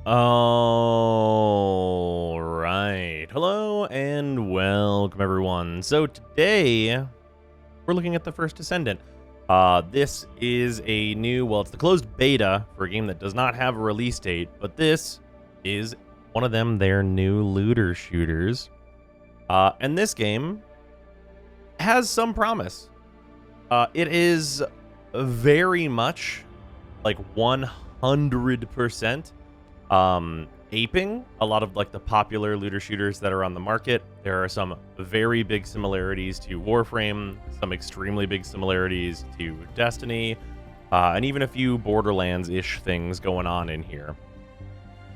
All right. Hello and welcome, everyone. So today we're looking at the first Descendant. This is a new, well, it's the closed beta for a game that does not have a release date, but this is one of their new looter shooters. And this game has some promise. It is very much like 100% aping a lot of like the popular looter shooters that are on the market. There are some very big similarities to Warframe, some extremely big similarities to Destiny, and even a few Borderlands-ish things going on in here.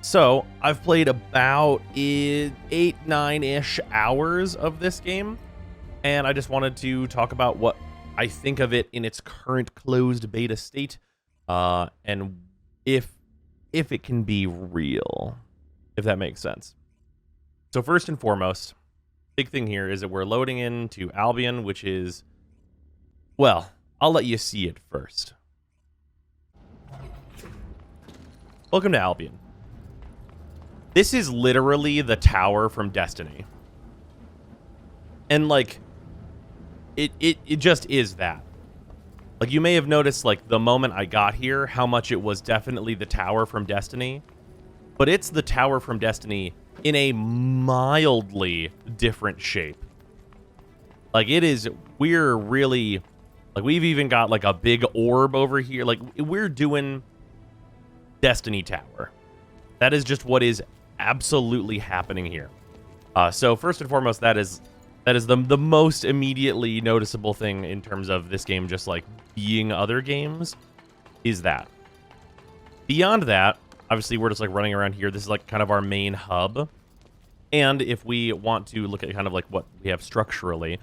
So I've played about 8-9-ish hours of this game, and I just wanted to talk about what I think of it in its current closed beta state, and if it can be real, if that makes sense. So first and foremost, big thing here is that we're loading into Albion, which is, well, I'll let you see it first. Welcome to Albion. This is literally the tower from Destiny. And like, it just is that. Like, you may have noticed, like, the moment I got here, how much it was definitely the tower from Destiny. But it's the tower from Destiny in a mildly different shape. Like, it is, we're really, like, we've even got, like, a big orb over here. Like, we're doing Destiny Tower. That is just what is absolutely happening here. So, first and foremost, that is the most immediately noticeable thing in terms of this game just like being other games, is that. Beyond that, obviously we're just like running around here. This is like kind of our main hub. And if we want to look at kind of like what we have structurally,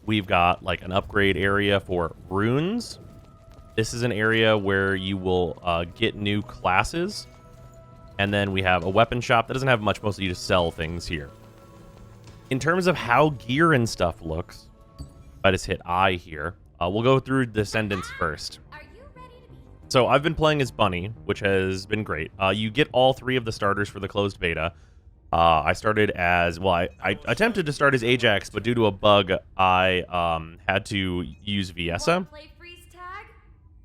we've got like an upgrade area for runes. This is an area where you will get new classes. And then we have a weapon shop that doesn't have much, mostly you just sell things here. In terms of how gear and stuff looks, if I just hit I here, we'll go through Descendants first. So I've been playing as Bunny, which has been great. You get all 3 of the starters for the closed beta. I started as, well, I attempted to start as Ajax, but due to a bug, I had to use Viessa.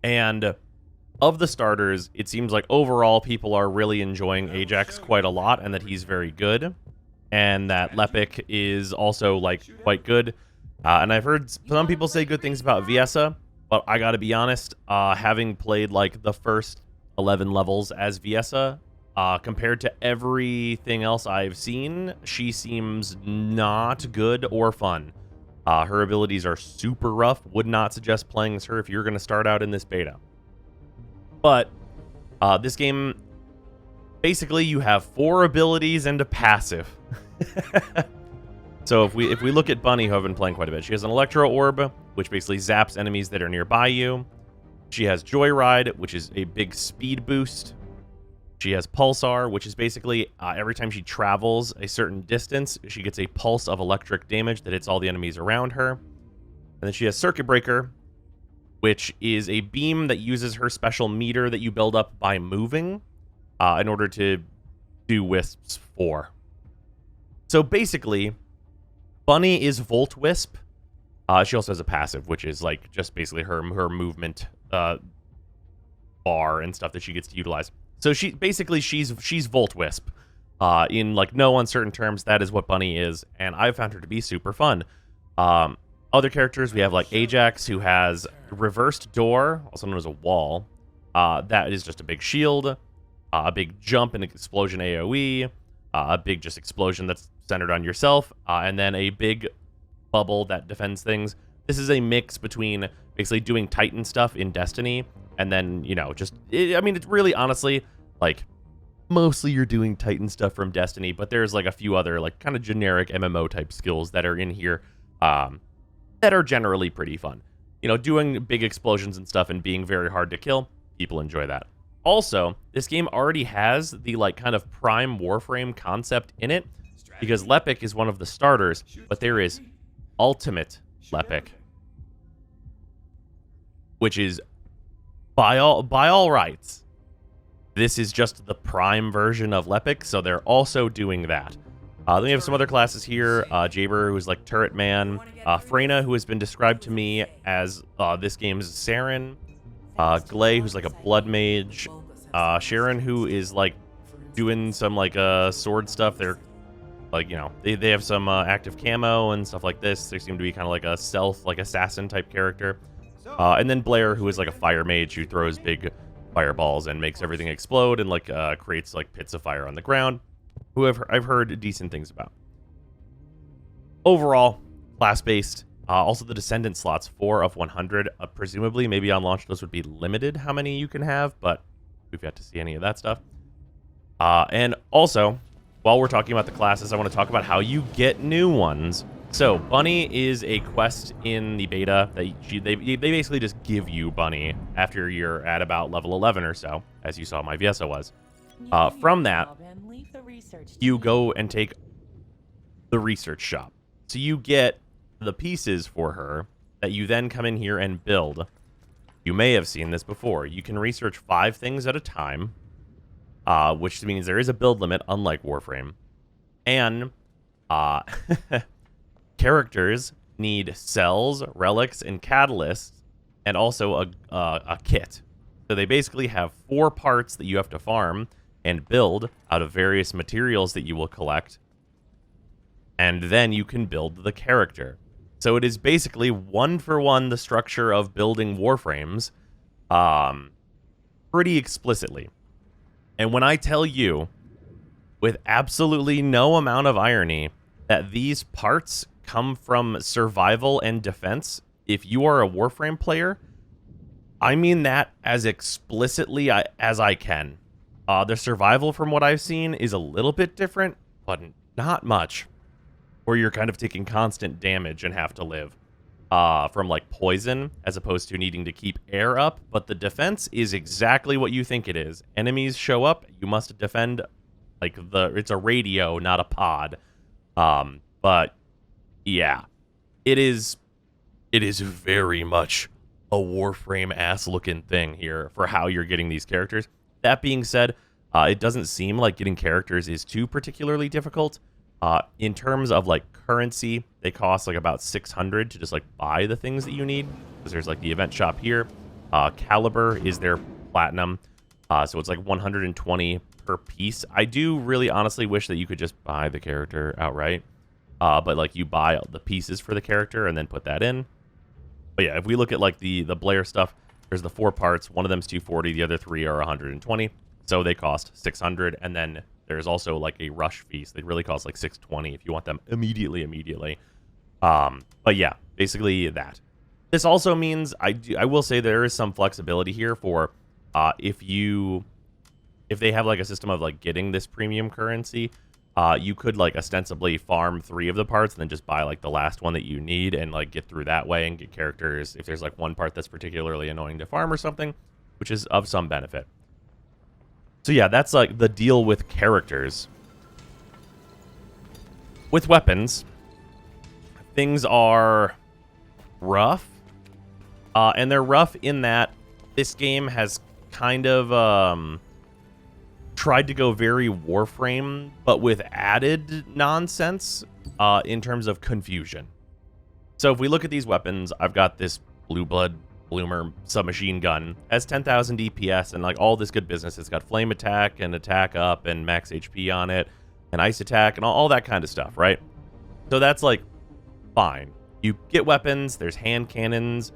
And of the starters, it seems like overall people are really enjoying Ajax quite a lot, and that he's very good. And that Lepic is also, like, quite good. And I've heard some people say good things about Viessa, but I gotta be honest, having played, like, the first 11 levels as Viessa, compared to everything else I've seen, she seems not good or fun. Her abilities are super rough. Would not suggest playing as her if you're gonna start out in this beta. But, this game, basically, you have 4 abilities and a passive. So if we look at Bunny, who I've been playing quite a bit, she has an Electro Orb, which basically zaps enemies that are nearby you. She has Joyride, which is a big speed boost. She has Pulsar, which is basically every time she travels a certain distance, she gets a pulse of electric damage that hits all the enemies around her. And then she has Circuit Breaker, which is a beam that uses her special meter that you build up by moving in order to do Wisps for. So basically, Bunny is Volt Wisp. She also has a passive, which is like just basically her movement bar and stuff that she gets to utilize. So she's Volt Wisp. In like no uncertain terms, that is what Bunny is, and I've found her to be super fun. Other characters, we have like Ajax, who has Reversed Door, also known as a wall. That is just a big shield, a big jump and explosion AoE, a big just explosion that's centered on yourself, and then a big bubble that defends things. This is a mix between basically doing Titan stuff in Destiny, and then, you know, just, I mean, it's really, honestly, like, mostly you're doing Titan stuff from Destiny, but there's, like, a few other, like, kind of generic MMO-type skills that are in here that are generally pretty fun. You know, doing big explosions and stuff and being very hard to kill, people enjoy that. Also, this game already has the, like, kind of prime Warframe concept in it, because Lepic is one of the starters, but there is Ultimate Lepic, which is, by all rights, This is just the prime version of Lepic, so they're also doing that. Then we have some other classes here. Jaber, who's like Turret Man. Freyna, who has been described to me as this game's Saren. Glay, who's like a Blood Mage. Sharon, who is like doing some like sword stuff. They're like, you know, they have some active camo and stuff like this. They seem to be kind of like a stealth, like assassin type character. And then Blair, who is like a fire mage who throws big fireballs and makes everything explode and like creates like pits of fire on the ground, who I've heard decent things about. Overall, class-based. Also, the Descendant slots, 4 of 100. Presumably, maybe on launch, those would be limited how many you can have, but we've yet to see any of that stuff. And also, while we're talking about the classes, I want to talk about how you get new ones. So, Bunny is a quest in the beta that they basically just give you Bunny after you're at about level 11 or so, as you saw my Viesa was. From that, you go and take the research shop. So you get the pieces for her that you then come in here and build. You may have seen this before. You can research 5 things at a time, which means there is a build limit, unlike Warframe. And characters need cells, relics, and catalysts, and also a kit. So they basically have 4 parts that you have to farm and build out of various materials that you will collect, and then you can build the character. So it is basically 1-for-1 the structure of building Warframes, pretty explicitly. And when I tell you, with absolutely no amount of irony, that these parts come from survival and defense, if you are a Warframe player, I mean that as explicitly as I can. The survival, from what I've seen, is a little bit different, but not much. Where you're kind of taking constant damage and have to live from like poison, as opposed to needing to keep air up. But the defense is exactly what you think it is. Enemies show up, you must defend. Like it's a radio, not a pod. But yeah, it is very much a Warframe ass looking thing here for how you're getting these characters. That being said, it doesn't seem like getting characters is too particularly difficult. In terms of like currency, they cost like about 600 to just like buy the things that you need, because there's like the event shop here. Caliber is their platinum, so it's like 120 per piece. I do really honestly wish that you could just buy the character outright, but like you buy the pieces for the character and then put that in. But yeah, if we look at like the Blair stuff, there's the 4 parts. One of them's 240, the other 3 are 120, so they cost 600. And then there's also like a rush fee, so they really cost like 620 if you want them immediately. But yeah, basically that. This also means I will say there is some flexibility here for if they have like a system of like getting this premium currency, you could like ostensibly farm 3 of the parts and then just buy like the last one that you need and like get through that way and get characters if there's like one part that's particularly annoying to farm or something, which is of some benefit. So yeah, that's like the deal with characters. With weapons, things are rough. And they're rough in that this game has kind of tried to go very Warframe, but with added nonsense in terms of confusion. So if we look at these weapons, I've got this Blue Blood Bloomer submachine gun, has 10,000 DPS and like all this good business. It's got flame attack and attack up and max HP on it and ice attack and all that kind of stuff, right? So that's like fine. You get weapons, there's hand cannons,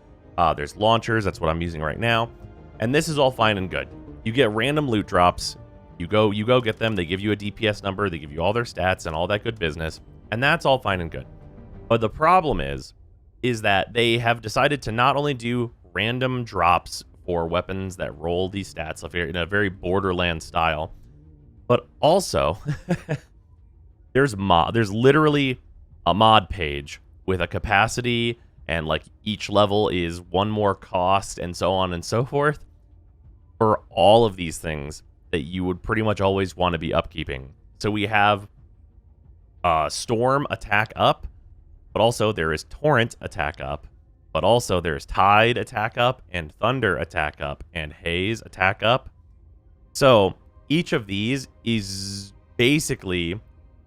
there's launchers, that's what I'm using right now, and this is all fine and good. You get random loot drops, you go get them, they give you a DPS number, they give you all their stats and all that good business, and that's all fine and good. But the problem is that they have decided to not only do random drops for weapons that roll these stats in a very Borderlands style, but also there's literally a mod page with a capacity and like each level is 1 more cost and so on and so forth for all of these things that you would pretty much always want to be upkeeping. So we have Storm attack up, but also there is Torrent attack up, but also there's Tide attack up and Thunder attack up and Haze attack up. So each of these is basically,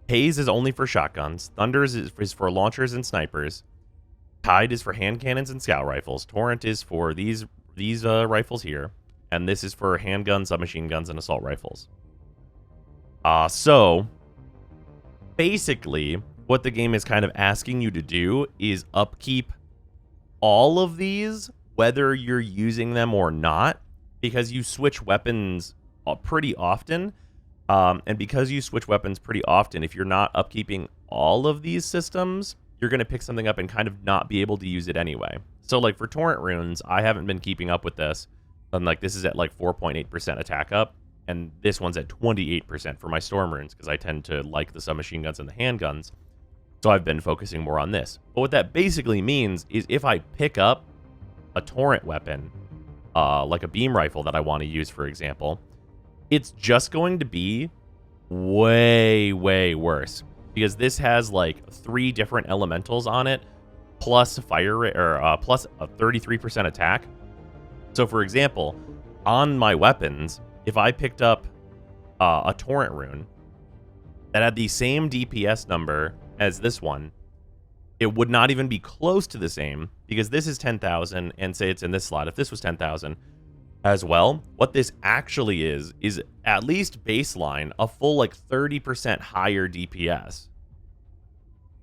Haze is only for shotguns, Thunders is for launchers and snipers, Tide is for hand cannons and scout rifles, Torrent is for these rifles here, and this is for handguns, submachine guns, and assault rifles. So basically, what the game is kind of asking you to do is upkeep all of these, whether you're using them or not, because you switch weapons pretty often. And because you switch weapons pretty often, if you're not upkeeping all of these systems, you're going to pick something up and kind of not be able to use it anyway. So, like, for Torrent runes, I haven't been keeping up with this. And, like, this is at, like, 4.8% attack up. And this one's at 28% for my Storm runes, because I tend to like the submachine guns and the handguns. So I've been focusing more on this. But what that basically means is if I pick up a Torrent weapon, like a beam rifle that I want to use, for example, it's just going to be way, way worse. Because this has, like, 3 different elementals on it, plus fire rate, or plus a 33% attack. So, for example, on my weapons, if I picked up a Torrent rune that had the same DPS number as this one, it would not even be close to the same, because this is 10,000, and say it's in this slot. If this was 10,000 as well, what this actually is at least baseline a full, like, 30% higher DPS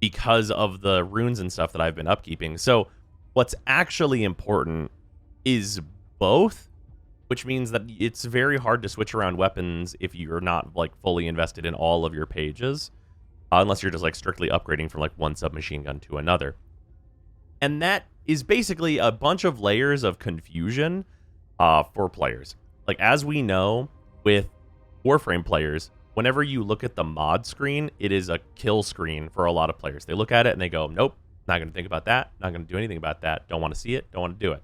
because of the runes and stuff that I've been upkeeping. So what's actually important is both, which means that it's very hard to switch around weapons if you're not, like, fully invested in all of your pages, unless you're just, like, strictly upgrading from, like, one submachine gun to another. And that is basically a bunch of layers of confusion for players. Like, as we know, with Warframe players, whenever you look at the mod screen, it is a kill screen for a lot of players. They look at it and they go, nope, not going to think about that, not going to do anything about that, don't want to see it, don't want to do it.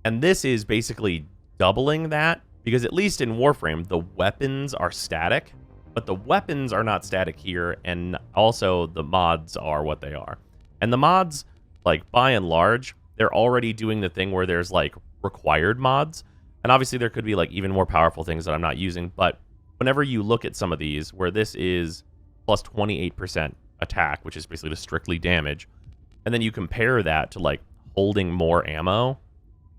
And this is basically doubling that, because at least in Warframe, the weapons are static, but the weapons are not static here, and also the mods are what they are. And the mods, like, by and large, they're already doing the thing where there's, like, required mods, and obviously there could be, like, even more powerful things that I'm not using, but whenever you look at some of these, where this is plus 28% attack, which is basically just strictly damage, and then you compare that to, like, holding more ammo,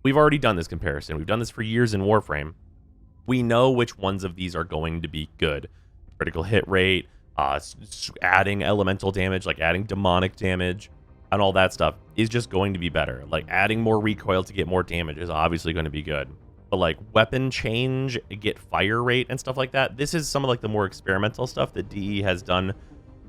we've already done this comparison. We've done this for years in Warframe. We know which ones of these are going to be good. Critical hit rate, adding elemental damage, like adding demonic damage, and all that stuff is just going to be better. Like, adding more recoil to get more damage is obviously going to be good. But, like, weapon change, get fire rate, and stuff like that, this is some of, like, the more experimental stuff that DE has done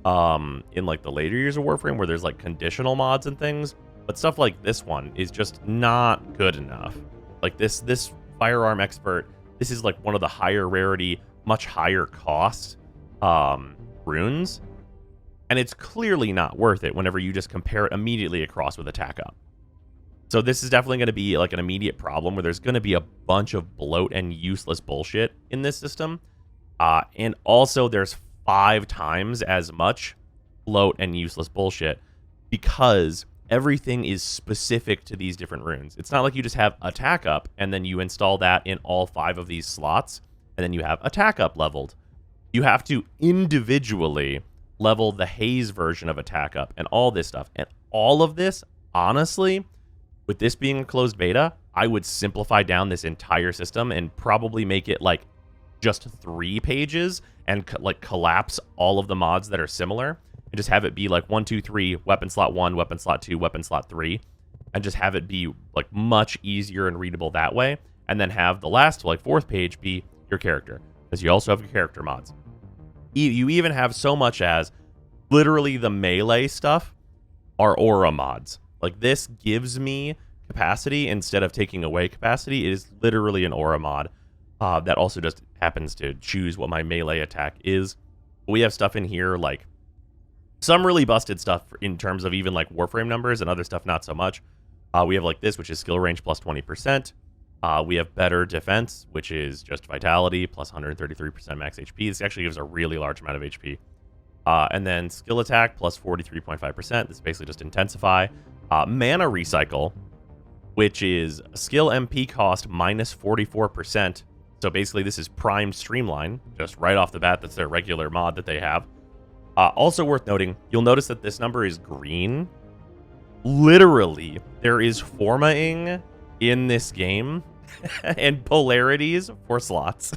in, like, the later years of Warframe, where there's, like, conditional mods and things. But stuff like this one is just not good enough. Like, this firearm expert, this is, like, one of the higher rarity, much higher cost runes, and it's clearly not worth it whenever you just compare it immediately across with attack up. So this is definitely going to be, like, an immediate problem where there's going to be a bunch of bloat and useless bullshit in this system, and also there's 5 times as much bloat and useless bullshit because everything is specific to these different runes. It's not like you just have attack up and then you install that in all 5 of these slots and then you have attack up leveled. You have to individually level the Haze version of attack up and all this stuff. And all of this, honestly, with this being a closed beta, I would simplify down this entire system and probably make it, like, just 3 pages and, like, collapse all of the mods that are similar and just have it be, like, 1, 2, 3, weapon slot 1, weapon slot 2, weapon slot 3, and just have it be, like, much easier and readable that way, and then have the last, like, 4th page be your character, because you also have your character mods. You even have so much as literally the melee stuff are aura mods. Like, this gives me capacity instead of taking away capacity. It is literally an aura mod that also just happens to choose what my melee attack is. We have stuff in here, like, some really busted stuff in terms of even, like, Warframe numbers, and other stuff not so much. We have, like, this, which is skill range plus 20%. We have better defense, which is just vitality plus 133% max HP. This actually gives a really large amount of HP. And then skill attack plus 43.5%. This is basically just intensify. Mana recycle, which is skill MP cost minus 44%, So basically, this is primed streamline, just right off the bat. That's their regular mod that they have. Also worth noting, you'll notice that this number is green. Literally, there is formatting in this game and polarities for slots.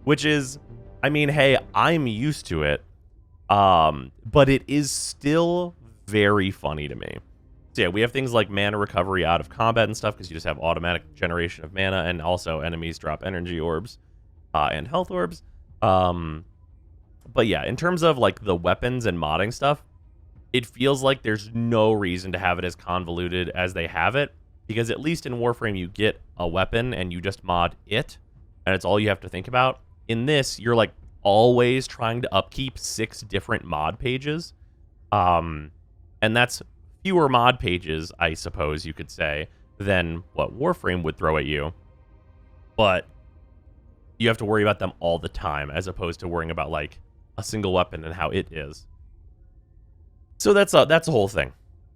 Which is, I mean, hey, I'm used to it. But it is still very funny to me. So yeah, we have things like mana recovery out of combat and stuff, because you just have automatic generation of mana, and also enemies drop energy orbs and health orbs. But yeah, in terms of like the weapons and modding stuff, it feels like there's no reason to have it as convoluted as they have it, because at least in Warframe you get a weapon and you just mod it, and it's all you have to think about. In this, you're like always trying to upkeep 6 different mod pages. And that's fewer mod pages, I suppose you could say, than what Warframe would throw at you. But you have to worry about them all the time, as opposed to worrying about like a single weapon and how it is. So that's a whole thing.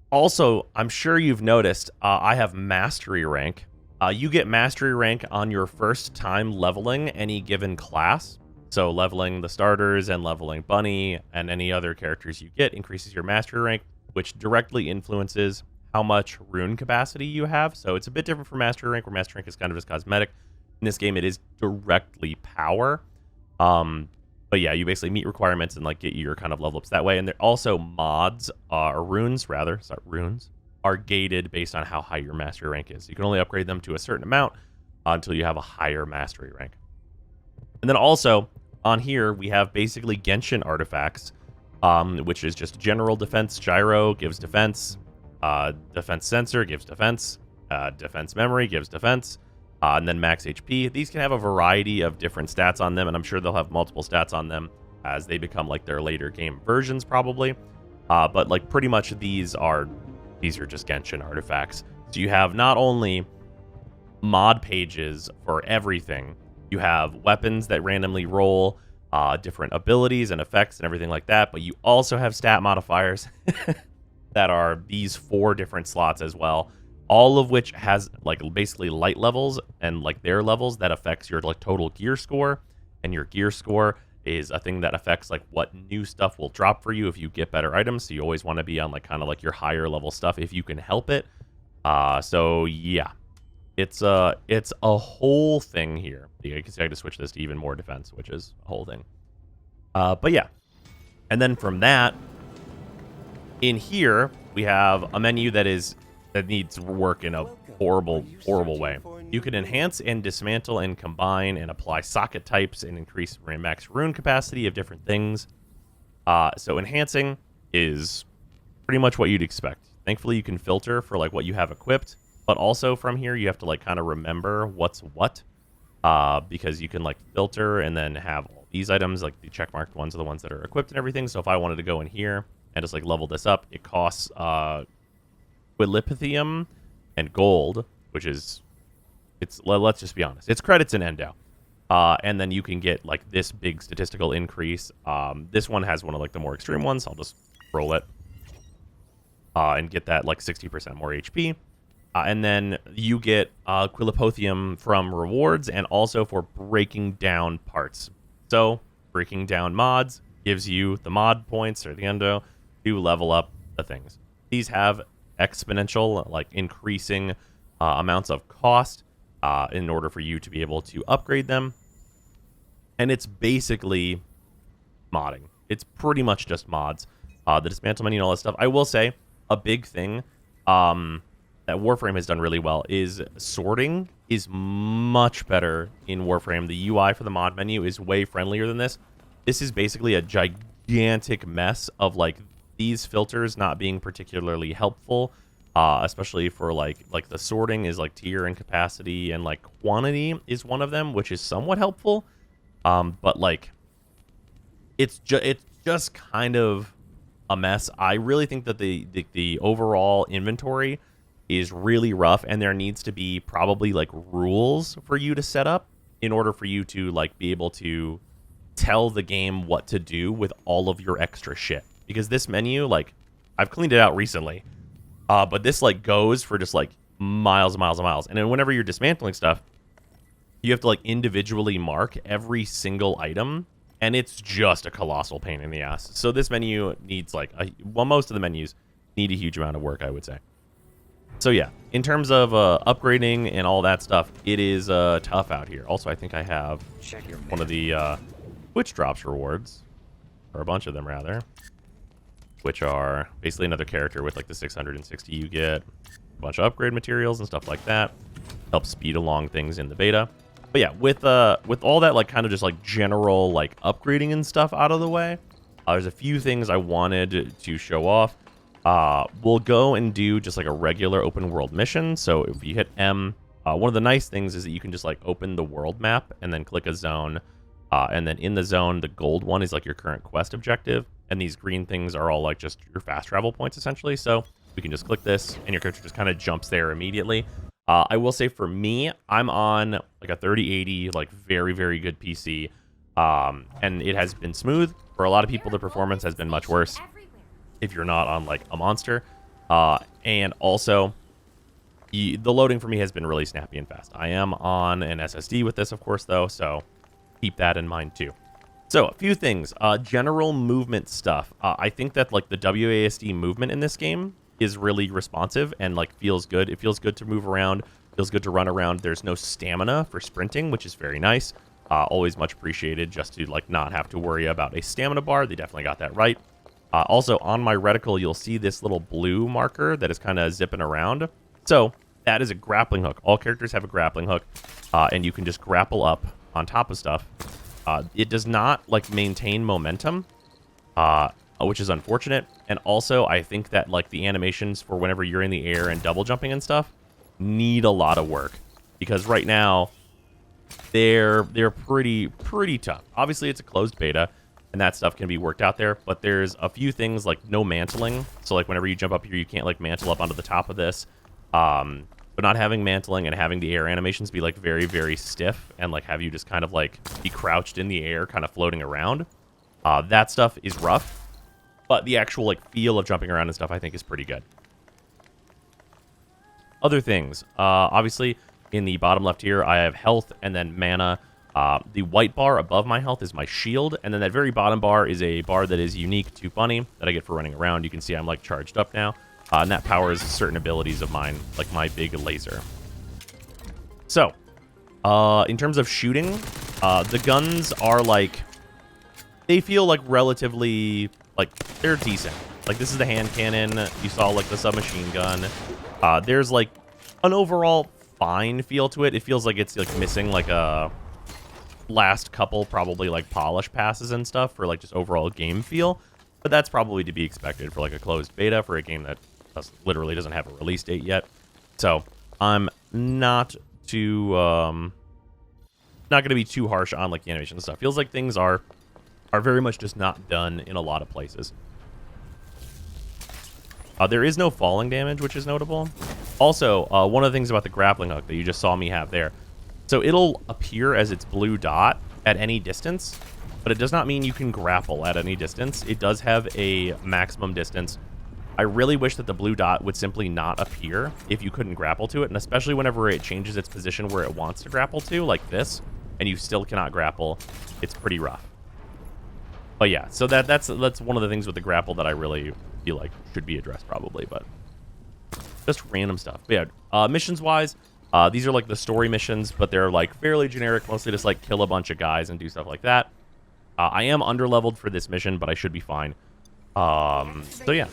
Also, I'm sure you've noticed, I have mastery rank. You get mastery rank on your first time leveling any given class. So leveling the starters and leveling Bunny and any other characters you get increases your mastery rank, which directly influences how much rune capacity you have. So it's a bit different from mastery rank, where mastery rank is kind of just cosmetic. In this game, it is directly power. But yeah, you basically meet requirements and like get your kind of level ups that way. And there also mods, or runes rather, runes are gated based on how high your mastery rank is. You can only upgrade them to a certain amount until you have a higher mastery rank. And then also on here, we have basically Genshin artifacts, which is just general defense. Gyro gives defense, defense sensor gives defense, defense memory gives defense, and then max HP. These can have a variety of different stats on them, and I'm sure they'll have multiple stats on them as they become like their later game versions probably. But like pretty much these are just Genshin artifacts. So you have not only mod pages for everything, you have weapons that randomly roll, different abilities and effects and everything like that, but you also have stat modifiers that are these 4 different slots as well, all of which has like basically light levels and like their levels that affects your like total gear score, and your gear score is a thing that affects like what new stuff will drop for you if you get better items. So you always want to be on like kind of like your higher level stuff if you can help it. So yeah, it's a whole thing here. You can see I can switch this to even more defense, which is a whole thing. But yeah, and then from that, in here we have a menu that needs work in a horrible way. You can enhance and dismantle and combine and apply socket types and increase max rune capacity of different things. So enhancing is pretty much what you'd expect. Thankfully, you can filter for like what you have equipped, but also from here you have to like kind of remember what's what, because you can like filter and then have all these items, like the checkmarked ones are the ones that are equipped and everything. So if I wanted to go in here and just like level this up, it costs Quilipithium and gold, which is, let's just be honest, it's credits in Endo. And then you can get like this big statistical increase. This one has one of like the more extreme ones. I'll just roll it and get that like 60% more HP. And then you get Quilipothium from rewards and also for breaking down parts. So breaking down mods gives you the mod points or the endo to level up the things. These have exponential, like increasing amounts of cost in order for you to be able to upgrade them. And it's basically modding. It's pretty much just mods. The dismantle menu and all that stuff. I will say a big thing that Warframe has done really well is sorting is much better in Warframe. The UI for the mod menu is way friendlier than this. This is basically a gigantic mess of like these filters not being particularly helpful, especially for like the sorting is like tier and capacity, and like quantity is one of them, which is somewhat helpful. But like it's just kind of a mess. I really think that the overall inventory is really rough, and there needs to be probably like rules for you to set up in order for you to like be able to tell the game what to do with all of your extra shit. Because this menu, like, I've cleaned it out recently, but this like goes for just like miles and miles and miles. And then whenever you're dismantling stuff, you have to like individually mark every single item, and it's just a colossal pain in the ass. So this menu needs like well, most of the menus need a huge amount of work, I would say. So yeah, in terms of upgrading and all that stuff, it is tough out here. Also, I think I have one of the Twitch drops rewards, or a bunch of them rather, which are basically another character with like the 660 you get, a bunch of upgrade materials and stuff like that. Helps speed along things in the beta. But yeah, with all that like kind of just like general like upgrading and stuff out of the way, there's a few things I wanted to show off. We'll go and do just like a regular open world mission. So if you hit M, one of the nice things is that you can just like open the world map and then click a zone. And then in the zone, the gold one is like your current quest objective. And these green things are all like just your fast travel points essentially. So we can just click this and your character just kind of jumps there immediately. I will say for me, I'm on like a 3080, like very, very good PC. And it has been smooth. For a lot of people, the performance has been much worse if you're not on like a monster. And also the loading for me has been really snappy and fast. I am on an SSD with this, of course, though, so keep that in mind too. So a few things, general movement stuff. I think that like the WASD movement in this game is really responsive and like feels good. It feels good to move around, feels good to run around. There's no stamina for sprinting, which is very nice. Always much appreciated just to like not have to worry about a stamina bar. They definitely got that right. Also, on my reticle, you'll see this little blue marker that is kind of zipping around. So that is a grappling hook. All characters have a grappling hook, and you can just grapple up on top of stuff. It does not like maintain momentum, which is unfortunate. And also, I think that like the animations for whenever you're in the air and double jumping and stuff need a lot of work, because right now they're pretty tough. Obviously, it's a closed beta, and that stuff can be worked out there, but there's a few things like no mantling. So like whenever you jump up here, you can't like mantle up onto the top of this. But not having mantling and having the air animations be like very, very stiff and like have you just kind of like be crouched in the air, kind of floating around. That stuff is rough, but the actual like feel of jumping around and stuff I think is pretty good. Other things, obviously in the bottom left here, I have health and then mana. The white bar above my health is my shield, and then that very bottom bar is a bar that is unique to Bunny that I get for running around. You can see I'm like charged up now, and that powers certain abilities of mine, like my big laser. So, in terms of shooting, the guns are like, they feel like relatively, like they're decent. Like this is the hand cannon. You saw like the submachine gun. There's like an overall fine feel to it. It feels like it's like missing like a last couple probably like polish passes and stuff for like just overall game feel, but that's probably to be expected for like a closed beta for a game that literally doesn't have a release date yet. So I'm not too not gonna be too harsh on like the animation and stuff. Feels like things are very much just not done in a lot of places. There is no falling damage, which is notable. Also, one of the things about the grappling hook that you just saw me have there, so it'll appear as its blue dot at any distance, but it does not mean you can grapple at any distance. It does have a maximum distance. I really wish that the blue dot would simply not appear if you couldn't grapple to it, and especially whenever it changes its position where it wants to grapple to, like this, and you still cannot grapple. It's pretty rough. But yeah, so that's one of the things with the grapple that I really feel like should be addressed probably, but just random stuff. But yeah, missions-wise, these are like the story missions, but they're like fairly generic, mostly just like kill a bunch of guys and do stuff like that. I am underleveled for this mission, but I should be fine. So yeah,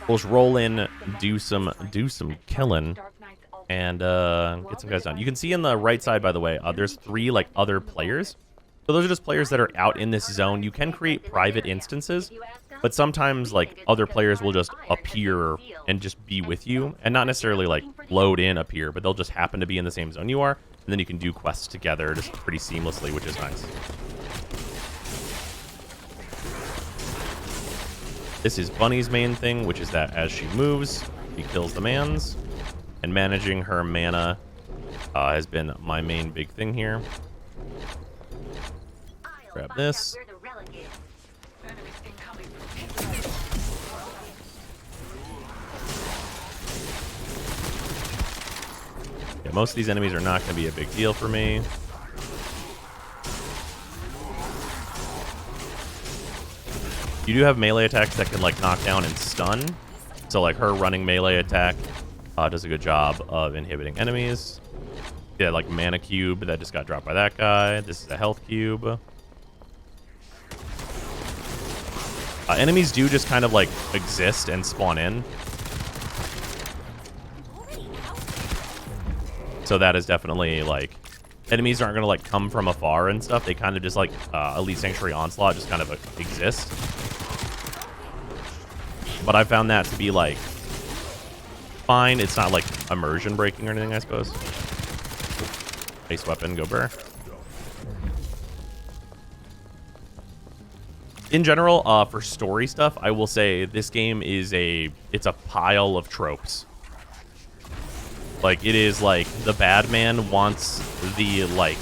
we'll just roll in, do some killing, and get some guys done. You can see in the right side, by the way, there's 3 like other players. So those are just players that are out in this zone. You can create private instances, but sometimes like other players will just appear and just be with you, and not necessarily like load in up here, but they'll just happen to be in the same zone you are, and then you can do quests together just pretty seamlessly, which is nice. This is Bunny's main thing, which is that as she moves, she kills the mans, and managing her mana has been my main big thing here. Grab this. Yeah, most of these enemies are not going to be a big deal for me. You do have melee attacks that can, like, knock down and stun. So, like, her running melee attack does a good job of inhibiting enemies. Yeah, like, mana cube that just got dropped by that guy. This is a health cube. Enemies do just kind of, like, exist and spawn in. So that is definitely, like, enemies aren't going to, like, come from afar and stuff. They kind of just, like, Elite Sanctuary Onslaught just kind of exist. But I found that to be, like, fine. It's not, like, immersion breaking or anything, I suppose. Base weapon, go burr. In general, for story stuff, I will say this game is it's a pile of tropes. Like, it is, like, the bad man wants the, like,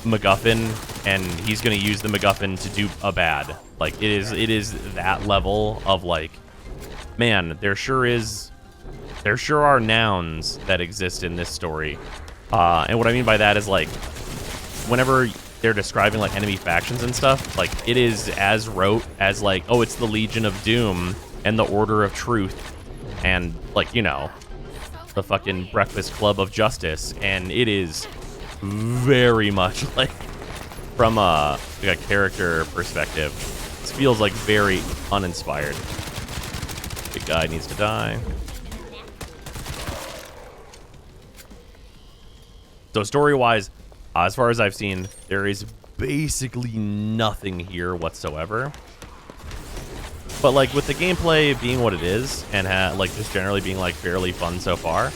MacGuffin, and he's going to use the MacGuffin to do a bad. Like, it is that level of, like, man, there sure are nouns that exist in this story. And what I mean by that is, like, whenever they're describing, like, enemy factions and stuff, like, it is as rote as, like, oh, it's the Legion of Doom and the Order of Truth and, like, you know, the fucking Breakfast Club of Justice. And it is very much, like, from a character perspective, this feels, like, very uninspired. Big guy needs to die. So story-wise, as far as I've seen, there is basically nothing here whatsoever. But, like, with the gameplay being what it is, and like, just generally being, like, fairly fun so far,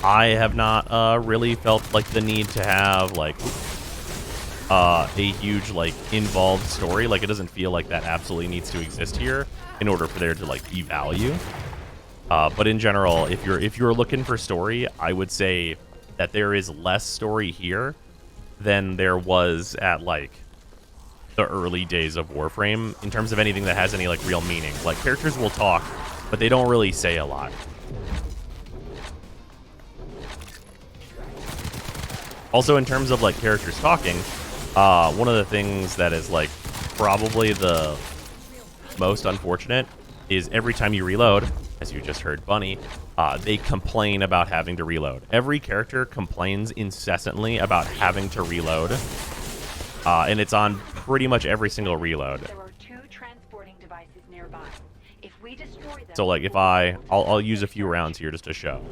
I have not really felt, like, the need to have, like, a huge, like, involved story. Like, it doesn't feel like that absolutely needs to exist here in order for there to, like, be value. But in general, if you're looking for story, I would say that there is less story here than there was at, like, the early days of Warframe in terms of anything that has any, like, real meaning. Like, characters will talk, but they don't really say a lot. Also, in terms of, like, characters talking, one of the things that is, like, probably the most unfortunate is every time you reload, as you just heard Bunny, they complain about having to reload. Every character complains incessantly about having to reload, and it's on pretty much every single reload. There are 2 transporting devices nearby. If we destroy them, So, like, if I'll use a few rounds here just to show.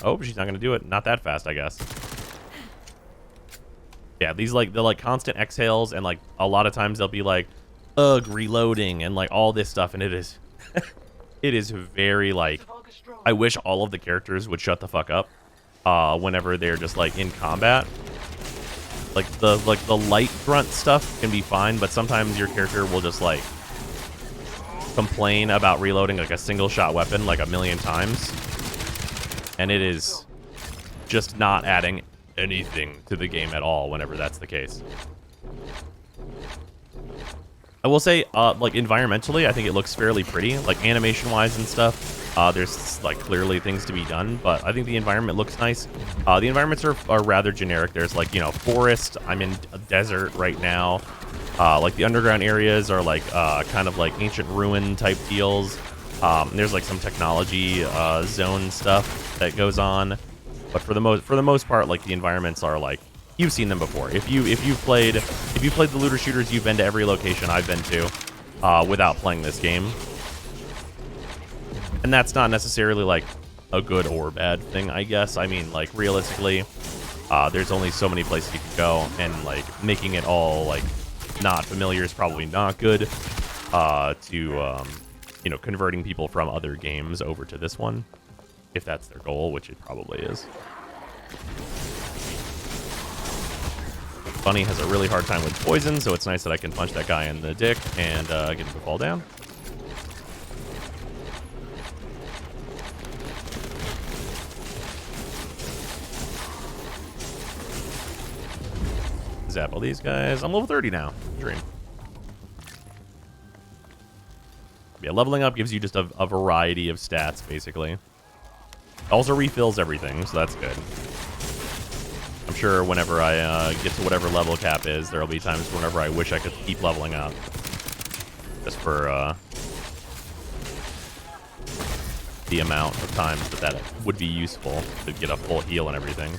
Oh, she's not going to do it. Not that fast, I guess. Yeah, these, like, they're, like, constant exhales, and, like, a lot of times they'll be like, ugh, reloading, and, like, all this stuff, and it is it is very, like, I wish all of the characters would shut the fuck up whenever they're just, like, in combat. Like, the light grunt stuff can be fine, but sometimes your character will just, like, complain about reloading, like, a single shot weapon, like, a million times, and it is just not adding anything to the game at all whenever that's the case. I will say, like, environmentally, I think it looks fairly pretty, like, animation-wise and stuff. There's, like, clearly things to be done, but I think the environment looks nice. The environments are rather generic. There's, like, you know, forest. I'm in a desert right now. Like, the underground areas are, like, kind of like ancient ruin type deals. There's, like, some technology zone stuff that goes on. But for the most part, like, the environments are, like, you've seen them before. If you've played the looter shooters, you've been to every location I've been to without playing this game. And that's not necessarily, like, a good or bad thing, I guess. I mean, like, realistically, there's only so many places you can go, and, like, making it all, like, not familiar is probably not good to you know, converting people from other games over to this one, if that's their goal, which it probably is. Bunny has a really hard time with poison, so it's nice that I can punch that guy in the dick and get him to fall down. Zap all these guys. I'm level 30 now. Dream. Yeah, leveling up gives you just a variety of stats, basically. It also refills everything, so that's good. I'm sure whenever I get to whatever level cap is, there'll be times whenever I wish I could keep leveling up. Just for the amount of times that would be useful to get a full heal and everything.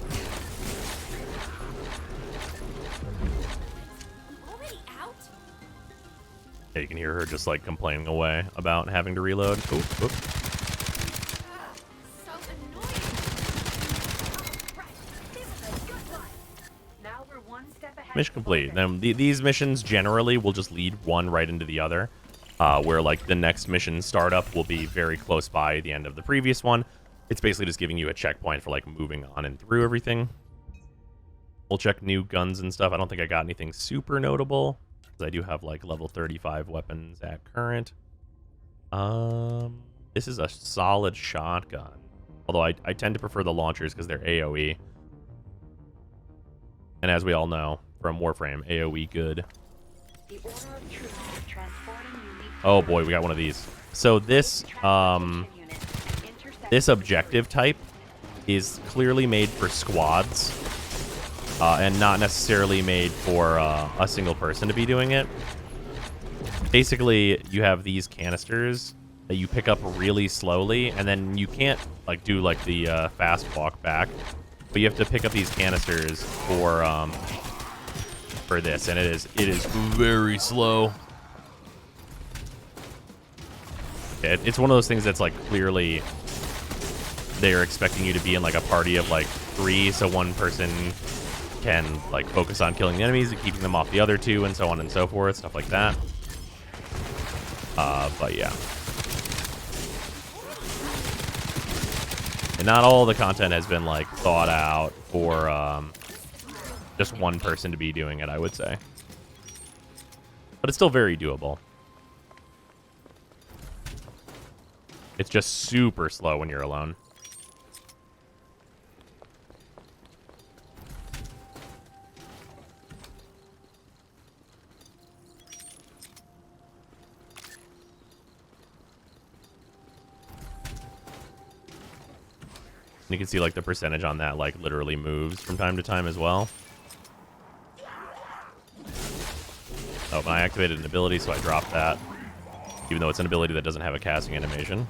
Yeah, you can hear her just like complaining away about having to reload. Oop, oop. So now we're one step ahead. Mission complete. Then these missions generally will just lead one right into the other, where like the next mission startup will be very close by the end of the previous one. It's basically just giving you a checkpoint for like moving on and through everything. We'll check new guns and stuff. I don't think I got anything super notable. I do have like level 35 weapons at current. This is a solid shotgun. Although I tend to prefer the launchers because they're AoE. And as we all know from Warframe, AoE good. The order of truth is transporting unique. Oh boy, we got one of these. So this this objective type is clearly made for squads. And not necessarily made for a single person to be doing it. Basically, you have these canisters that you pick up really slowly, and then you can't like do like the fast walk back, but you have to pick up these canisters for this, and it is very slow. It's one of those things that's like clearly they're expecting you to be in like a party of like 3, so one person can like focus on killing the enemies and keeping them off the other 2 and so on and so forth, stuff like that. But yeah, and not all the content has been like thought out for just one person to be doing it, I would say, but it's still very doable. It's just super slow when you're alone. You can see like the percentage on that like literally moves from time to time as well. Oh, but I activated an ability, so I dropped that. Even though it's an ability that doesn't have a casting animation.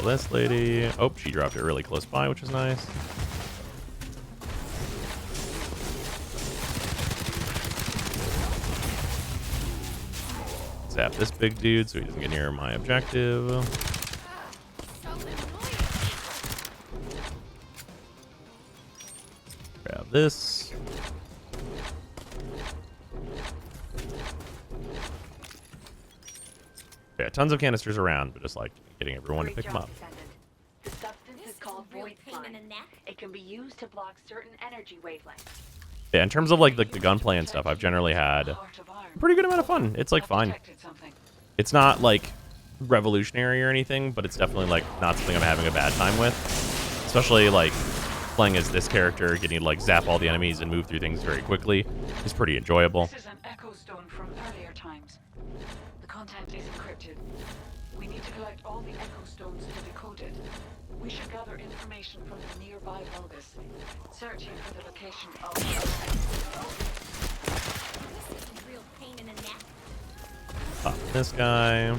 This lady. Oh, she dropped it really close by, which is nice. Zap this big dude so he doesn't get near my objective. Grab this. Yeah, tons of canisters around, but just like getting everyone to pick them up. The substance is called Warframe. It can be used to block certain energy wavelengths. Yeah, in terms of like the gunplay and stuff, I've generally had a pretty good amount of fun. It's like fine. It's not like revolutionary or anything, but it's definitely like not something I'm having a bad time with. Especially like playing as this character, getting to like zap all the enemies and move through things very quickly is pretty enjoyable. This is an echo stone from earlier times. The content is encrypted. We need to collect all the echo stones to decode it. We should gather information from the nearby Vulgus, searching for the location of Real pain in the neck. Pop this guy.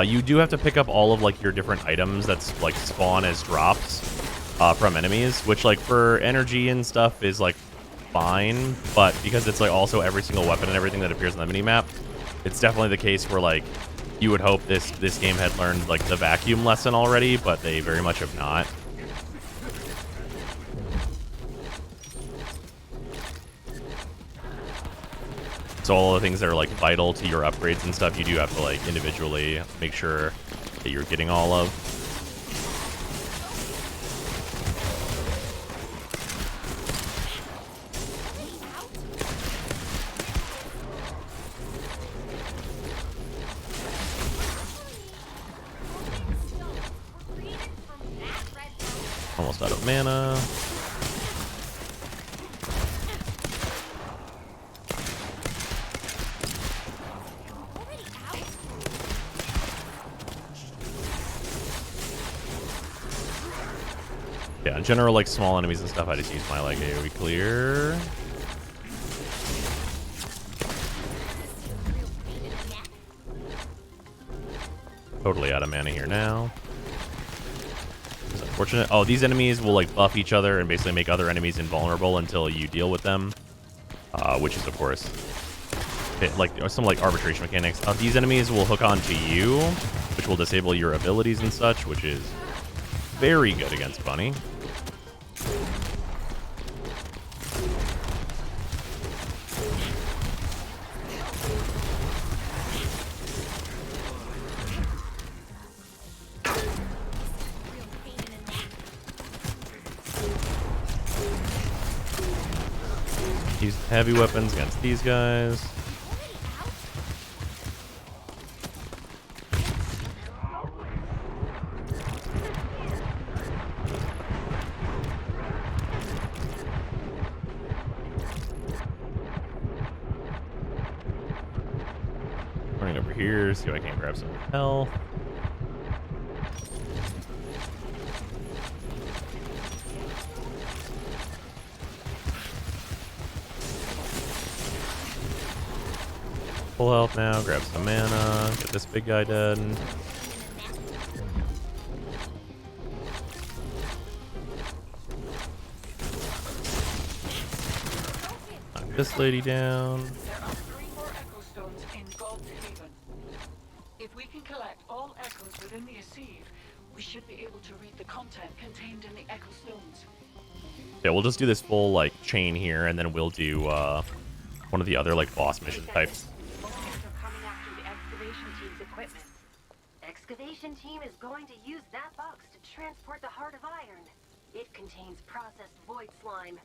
You do have to pick up all of like your different items that's like spawn as drops from enemies, which like for energy and stuff is like fine, but because it's like also every single weapon and everything that appears on the minimap, It's definitely the case where like you would hope this game had learned like the vacuum lesson already, but they very much have not. So all the things that are like vital to your upgrades and stuff, you do have to like individually make sure that you're getting all of. Almost out of mana. Yeah, in general, like small enemies and stuff, I just use my like AoE clear. Totally out of mana here now. It's unfortunate. Oh, these enemies will like buff each other and basically make other enemies invulnerable until you deal with them, which is of course like some like arbitration mechanics. These enemies will hook onto you, which will disable your abilities and such, which is very good against Bunny. Use heavy weapons against these guys. Running over here, see if I can grab some health. Full health now, grab some mana, get this big guy dead. Knock this lady down. There are 3 more echo stones in God's Haven. If we can collect all echoes within the Assieve, we should be able to read the content contained in the echo stones. Yeah, we'll just do this full like chain here, and then we'll do one of the other like boss mission types. Are coming after the excavation team's equipment. Excavation team is going to use that box to transport the Heart of Iron. It contains processed void slime.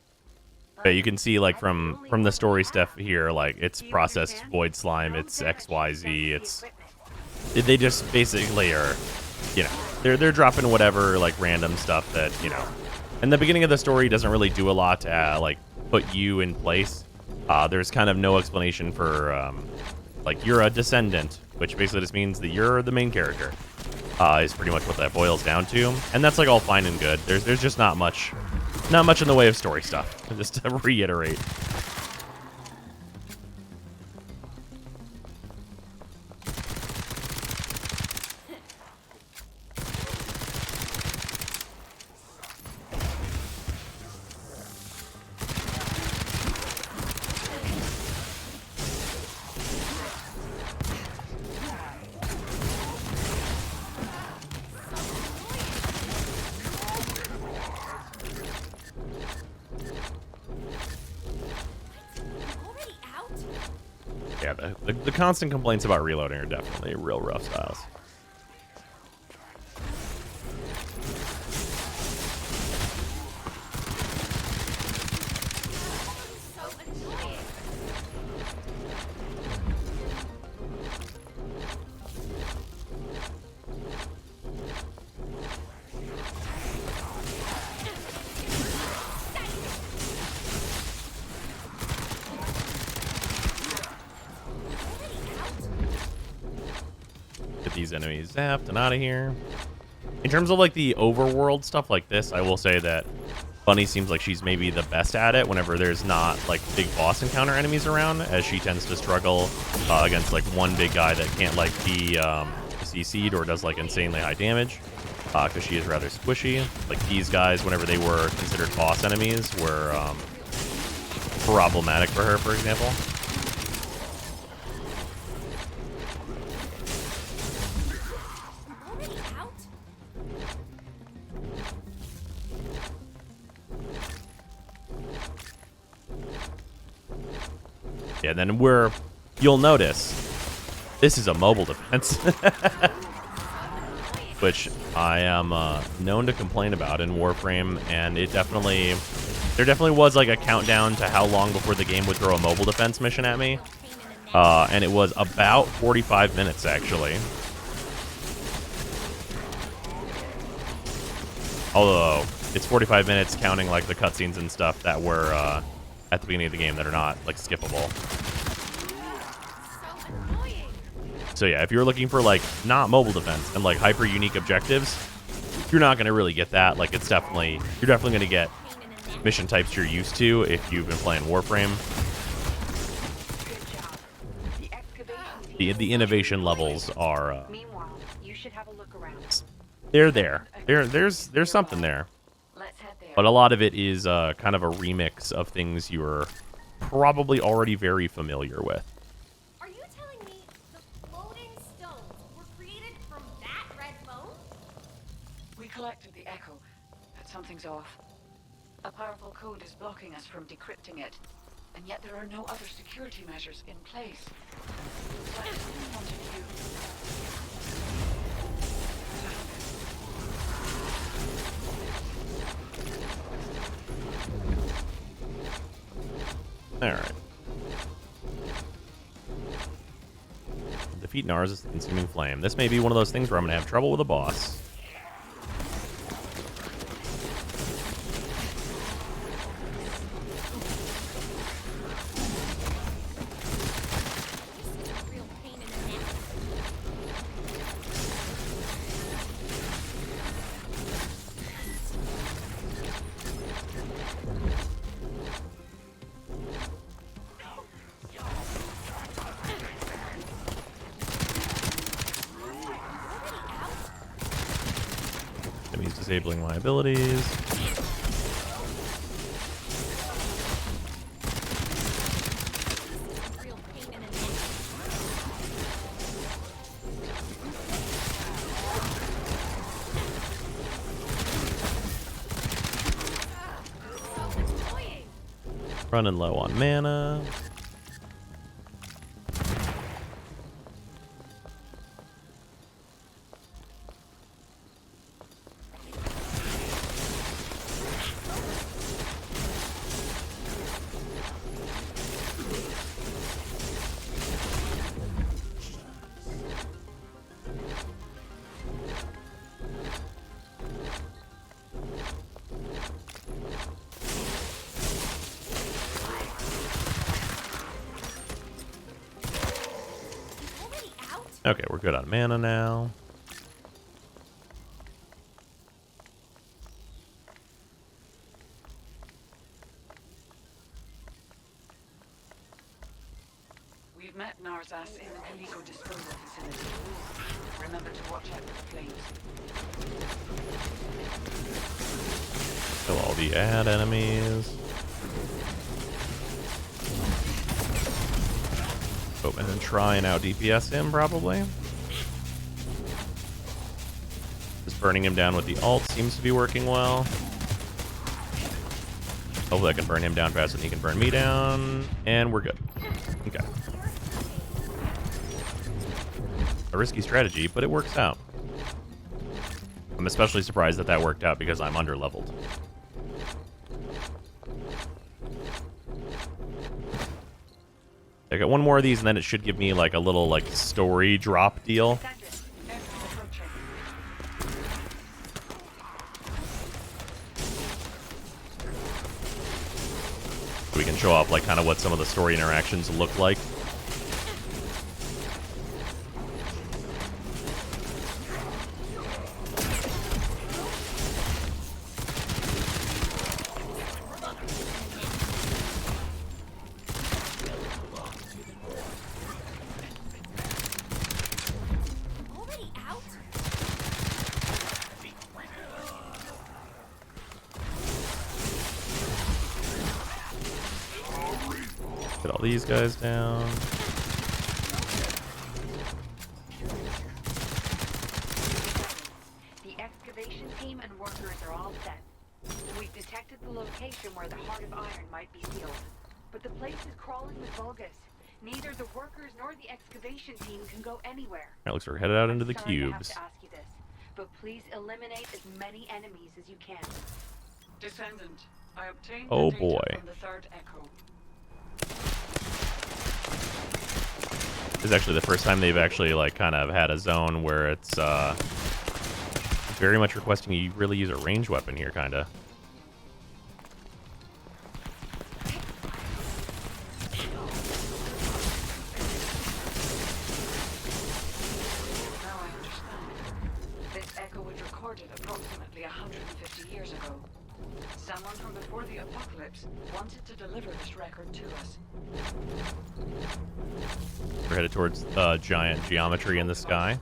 Yeah, you can see like from the story stuff here, like it's processed void slime, it's XYZ, it's they just basically are, you know, they're dropping whatever like random stuff that, you know, and the beginning of the story doesn't really do a lot to like put you in place. There's kind of no explanation for like you're a descendant, which basically just means that you're the main character. Is pretty much what that boils down to, and that's like all fine and good. There's just not much in the way of story stuff. Just to reiterate. Yeah, the constant complaints about reloading are definitely real rough styles. These enemies zapped and out of here. In terms of like the overworld stuff like this, I will say that Bunny seems like she's maybe the best at it whenever there's not like big boss encounter enemies around, as she tends to struggle against like one big guy that can't like be CC'd or does like insanely high damage, because she is rather squishy. Like these guys, whenever they were considered boss enemies, were problematic for her, for example. Yeah, then you'll notice, this is a mobile defense. Which I am known to complain about in Warframe, and there definitely was like a countdown to how long before the game would throw a mobile defense mission at me. And it was about 45 minutes, actually. Although, it's 45 minutes counting, like, the cutscenes and stuff that were at the beginning of the game that are not, like, skippable. So, yeah, if you're looking for, like, not mobile defense and, like, hyper-unique objectives, you're not going to really get that. Like, you're definitely going to get mission types you're used to if you've been playing Warframe. The innovation levels are Meanwhile, you should have a look around. They're there. There's something there. Let's head there. But a lot of it is kind of a remix of things you're probably already very familiar with. Are you telling me the floating stones were created from that red bone? We collected the echo, but something's off. A powerful code is blocking us from decrypting it, and yet there are no other security measures in place. What do we want to do? Alright. Defeat Nar's consuming flame. This may be one of those things where I'm going to have trouble with a boss. Real pain in the neck. Enemies disabling my abilities. Real pain in the neck. So annoying. Running low on mana. Already out? Okay, we're good on mana now. We've met Narzas in the Calico disposal facility. Remember to watch out for the flames. Kill all the ad enemies. Oh, and then try and out DPS him, probably. Just burning him down with the ult seems to be working well. Hopefully I can burn him down faster than he can burn me down. And we're good. Okay. A risky strategy, but it works out. I'm especially surprised that that worked out because I'm under-leveled. I got one more of these, and then it should give me like a little like story drop deal. We can show off like kind of what some of the story interactions look like. Already out? Get all these guys down. The excavation team and workers are all set. We've detected the location where the Heart of Iron might be sealed. But the place is crawling with Vulgus. Neither the workers nor the excavation team can go anywhere. Alright, looks like we're headed out into the Sorry to have cubes. to ask you this, but please eliminate as many enemies as you can. Descendant, I obtained Oh, the data boy. from the third echo. This is actually the first time they've actually, like, kind of had a zone where it's, very much requesting you really use a ranged weapon here, kind of. Now I understand. This echo was recorded approximately 150 years ago. Someone from before the apocalypse wanted to deliver this record to us. We're headed towards giant geometry in the sky.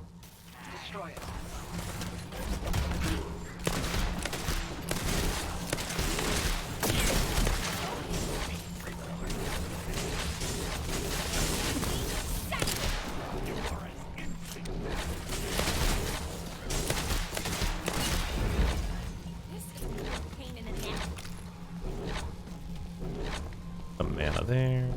Destroy it. This is a pain in the neck. Some mana there.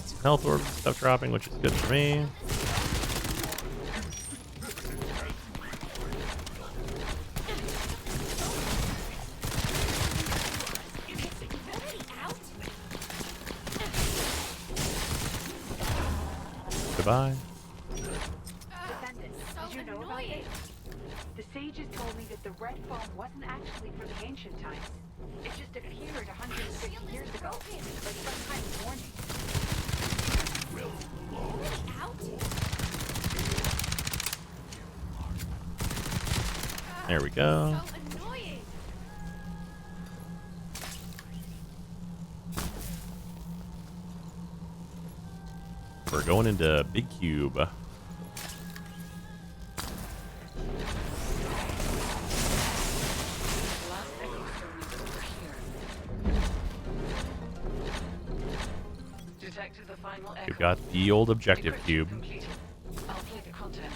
Some health orb stuff dropping, which is good for me. Already out? Goodbye. Descendants, So did you know about annoying. this? The sages told me that the red foam wasn't actually from the ancient times. It just appeared 150 years ago, like some kind of warning. Already out? There we go. So annoying. We're going into Big Cube. The last echo stone is over here. Detected the final echo. We've got the old objective Encryption cube. completed. I'll play the content.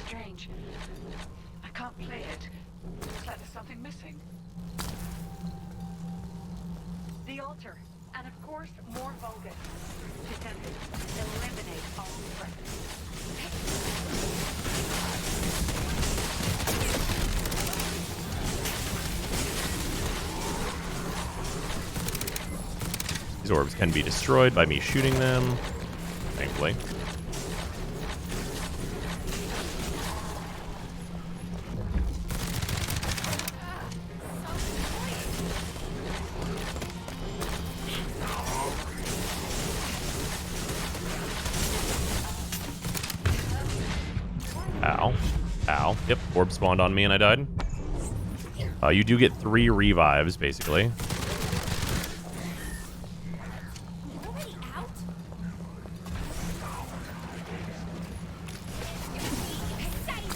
Strange. I can't play it. Looks like there's something missing. The altar, and of course, more Vulgus. Descendants, eliminate all threats. These orbs can be destroyed by me shooting them, thankfully. Ow. Ow. Yep, orb spawned on me and I died. You do get 3 revives, basically. Already out? Exciting.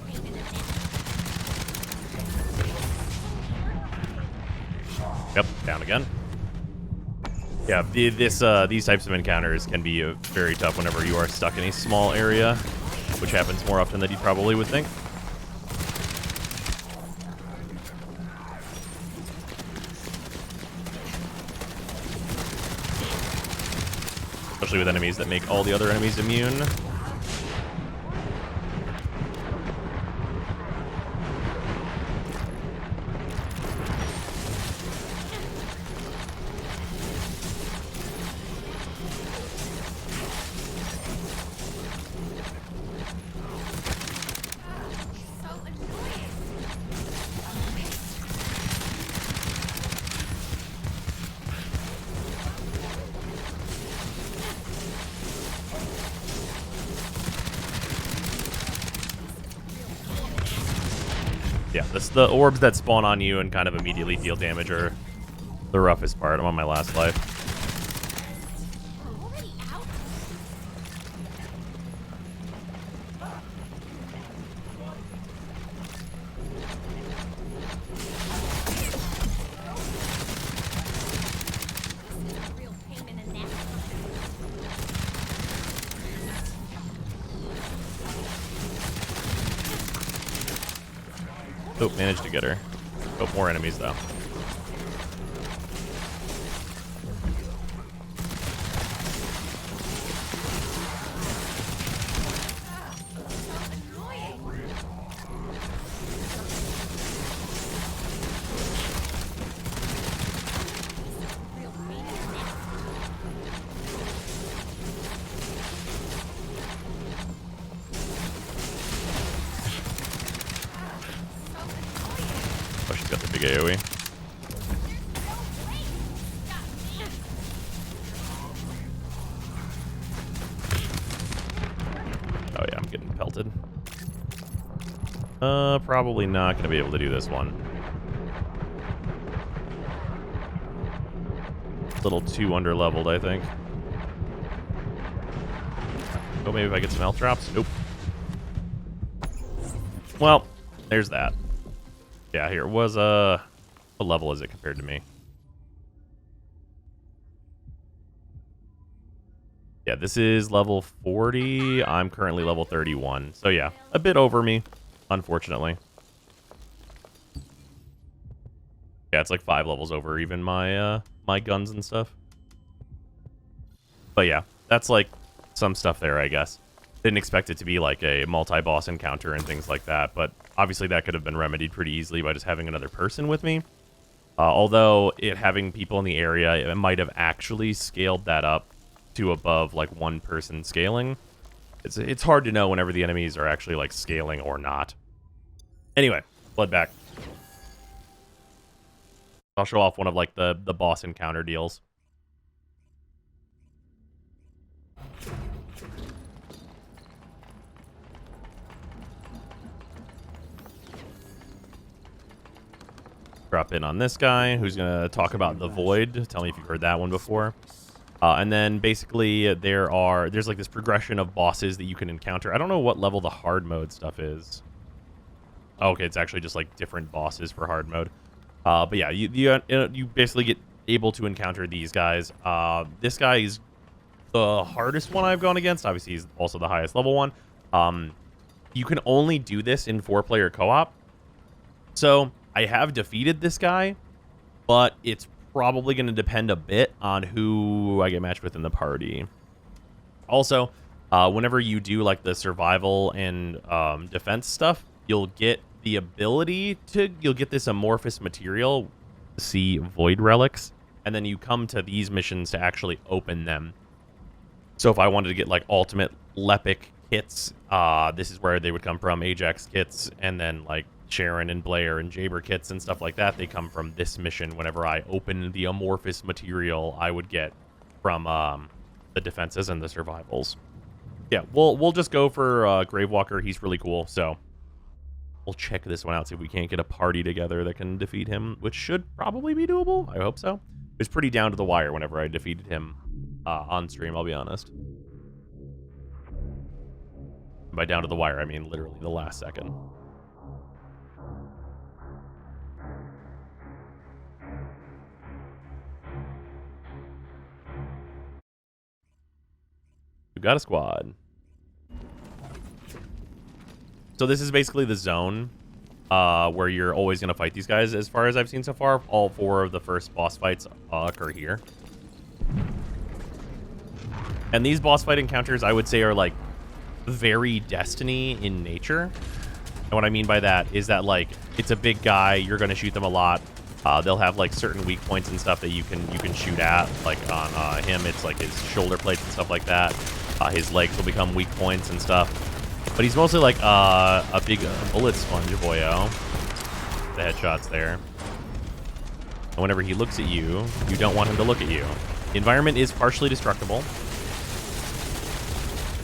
Pain in the neck. Yep, down again. Yeah, these types of encounters can be very tough whenever you are stuck in a small area, which happens more often than you probably would think. Especially with enemies that make all the other enemies immune. So annoying. Yeah, the orbs that spawn on you and kind of immediately deal damage are the roughest part. I'm on my last life. We're already out. This is a real pain in the neck. Oh, managed to get her. Oh, more enemies though. Oh, she's got the big AoE. Oh yeah, I'm getting pelted. Probably not gonna be able to do this one. A little too underleveled, I think. Oh, maybe if I get some health drops? Nope. Well, there's that. Yeah, here was what level is it compared to me? Yeah, this is level 40. I'm currently level 31. So yeah, a bit over me, unfortunately. Yeah, it's like 5 levels over even my my guns and stuff. But yeah, that's like some stuff there, I guess. Didn't expect it to be like a multi-boss encounter and things like that, but obviously that could have been remedied pretty easily by just having another person with me. Although it having people in the area, it might have actually scaled that up to above like 1 person scaling. It's hard to know whenever the enemies are actually like scaling or not. Anyway, blood back. I'll show off one of like the boss encounter deals. Drop in on this guy who's going to talk about the Void. Tell me if you've heard that one before. And then basically there's like this progression of bosses that you can encounter. I don't know what level the hard mode stuff is. Oh, okay, it's actually just like different bosses for hard mode. But yeah, you basically get able to encounter these guys. This guy is the hardest one I've gone against. Obviously, he's also the highest level one. You can only do this in 4-player co-op. So I have defeated this guy, but it's probably going to depend a bit on who I get matched with in the party. Also, whenever you do like the survival and defense stuff, you'll get the ability you'll get this amorphous material, see void relics, and then you come to these missions to actually open them. So if I wanted to get like ultimate Lepic kits, this is where they would come from. Ajax kits, and then like Sharon and Blair and Jaber kits and stuff like that, they come from this mission. Whenever I open the amorphous material I would get from the defenses and the survivals. Yeah, we'll just go for Gravewalker. He's really cool, so we'll check this one out, see if we can't get a party together that can defeat him, which should probably be doable. I hope so. It was pretty down to the wire whenever I defeated him on stream, I'll be honest. By down to the wire, I mean literally the last second. We've got a squad. So this is basically the zone where you're always going to fight these guys. As far as I've seen so far, all 4 of the first boss fights occur here. And these boss fight encounters, I would say, are like very Destiny in nature. And what I mean by that is that like it's a big guy, you're going to shoot them a lot. They'll have like certain weak points and stuff that you can shoot at. Like on him, it's like his shoulder plates and stuff like that. His legs will become weak points and stuff. But he's mostly like a big bullet sponge boyo. The headshots there. And whenever he looks at you, you don't want him to look at you. The environment is partially destructible.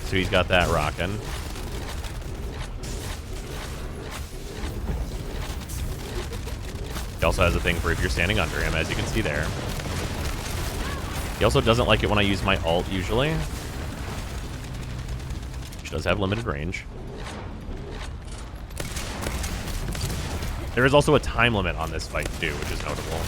So he's got that rocking. also has a thing for if you're standing under him, as you can see there. He also doesn't like it when I use my ult, usually. Which does have limited range. There is also a time limit on this fight, too, which is notable.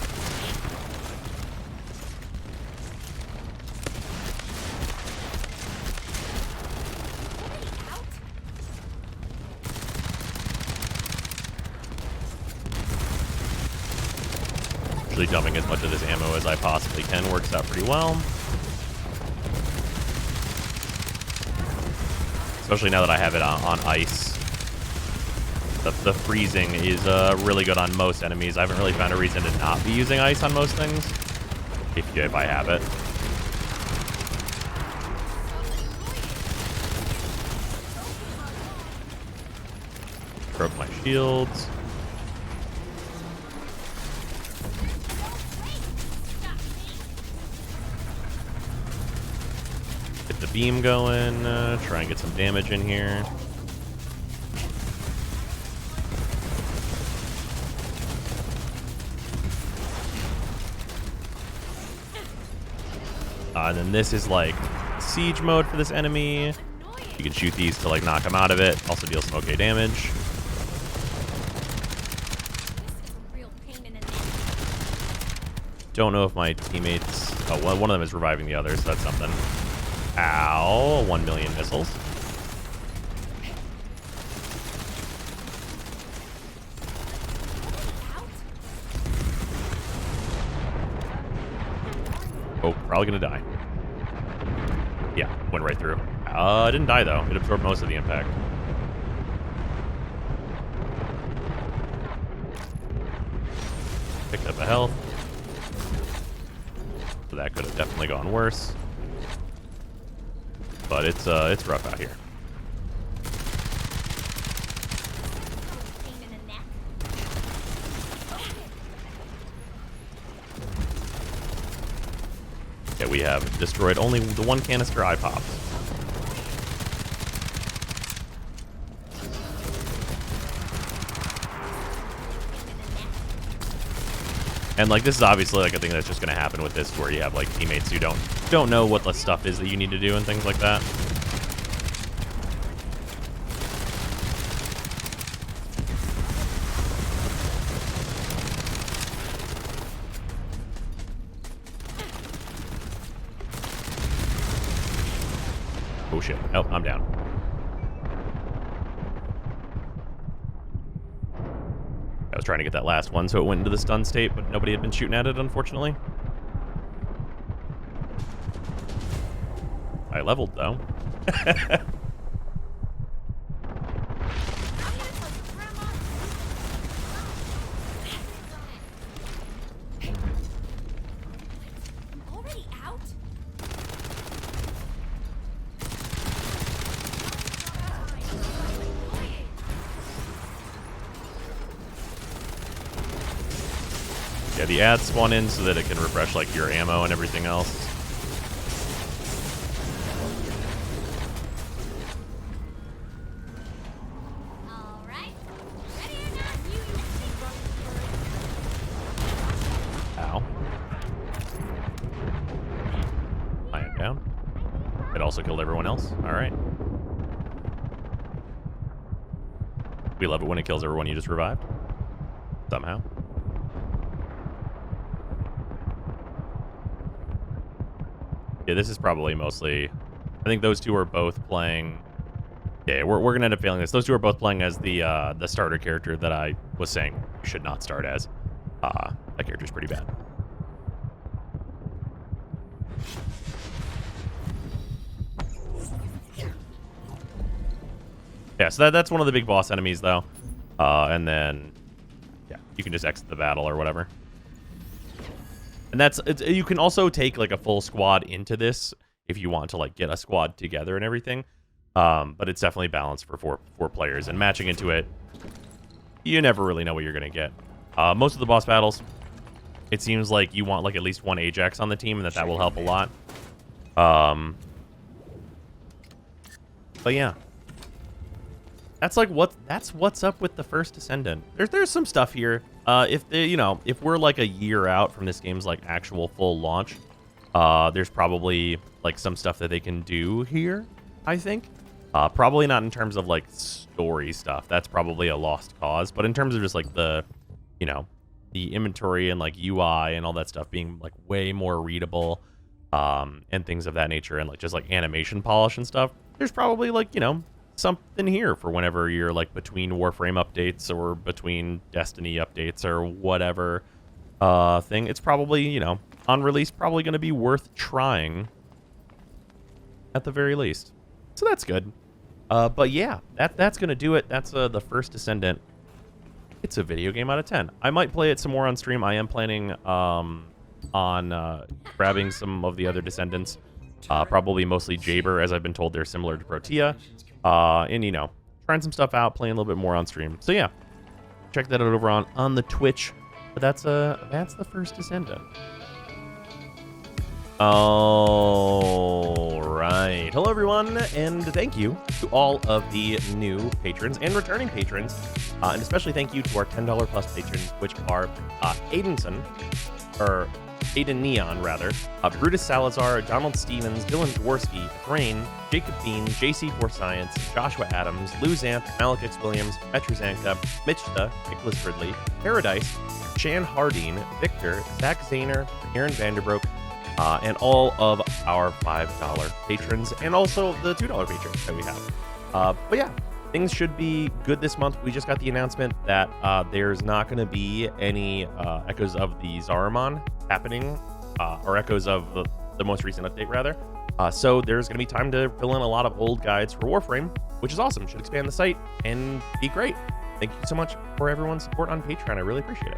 Usually dumping as much of this ammo as I possibly can works out pretty well. Especially now that I have it on ice. The freezing is really good on most enemies. I haven't really found a reason to not be using ice on most things. If I have it. Broke my shields. Get the beam going. Try and get some damage in here. And then this is like siege mode for this enemy. You can shoot these to like knock him out of it. Also deal some okay damage. Don't know if my teammates... Oh, one of them is reviving the other, so that's something. Ow. 1 million missiles. Oh, probably gonna die. Yeah, went right through. Didn't die though. It absorbed most of the impact. Picked up a health. So that could have definitely gone worse. But it's rough out here. Yeah, we have destroyed only the one canister I popped. And like this is obviously like a thing that's just gonna happen with this, where you have like teammates who don't know what the stuff is that you need to do and things like that. Oh shit. Oh, I'm down. I was trying to get that last one so it went into the stun state, but nobody had been shooting at it, unfortunately. I leveled, though. Yeah, the ads spawn in so that it can refresh like your ammo and everything else. Ow. I am down. It also killed everyone else. Alright. We love it when it kills everyone you just revived. Somehow. Yeah, this is probably mostly... I think those two are both playing... Yeah, we're going to end up failing this. Those two are both playing as the starter character that I was saying you should not start as. That character's pretty bad. Yeah, so that's one of the big boss enemies, though. And then, yeah, you can just exit the battle or whatever. And you can also take like a full squad into this if you want to like get a squad together and everything. But it's definitely balanced for four players, and matching into it, you never really know what you're gonna get. Most of the boss battles, it seems like you want like at least one Ajax on the team, and that will help a lot. But yeah, that's what's up with the first Descendant. There's some stuff here. if we're like a year out from this game's like actual full launch, there's probably like some stuff that they can do here, I think. Probably not in terms of like story stuff. That's probably a lost cause. But in terms of just like the inventory and like UI and all that stuff being like way more readable, and things of that nature, and like just like animation polish and stuff, there's probably like, something here for whenever you're like between Warframe updates or between Destiny updates or whatever thing. It's probably, on release, probably going to be worth trying at the very least. So that's good. But yeah, that's going to do it. That's the first Descendant. It's a video game out of 10. I might play it some more on stream. I am planning on grabbing some of the other Descendants. Probably mostly Jaber, as I've been told they're similar to Protea. And, trying some stuff out, playing a little bit more on stream. So yeah, check that out over on the Twitch. But that's the first Descendant. All right. Hello, everyone, and thank you to all of the new patrons and returning patrons. And especially thank you to our $10 plus patrons, which are Aiden Neon, rather, Brutus Salazar, Donald Stevens, Dylan Dworsky, Thrain, Jacob Bean, JC4 Science, Joshua Adams, Lou Zamp, Malik X. Williams, Petruzanka, Mitchta, Nicholas Ridley, Paradise, Shan Hardine, Victor, Zach Zahner, Aaron Vanderbroek, and all of our $5 patrons, and also the $2 patrons that we have. But yeah, things should be good this month. We just got the announcement that there's not going to be any echoes of the Zaramon happening, or echoes of the most recent update, rather. So there's going to be time to fill in a lot of old guides for Warframe, which is awesome. Should expand the site and be great. Thank you so much for everyone's support on Patreon. I really appreciate it.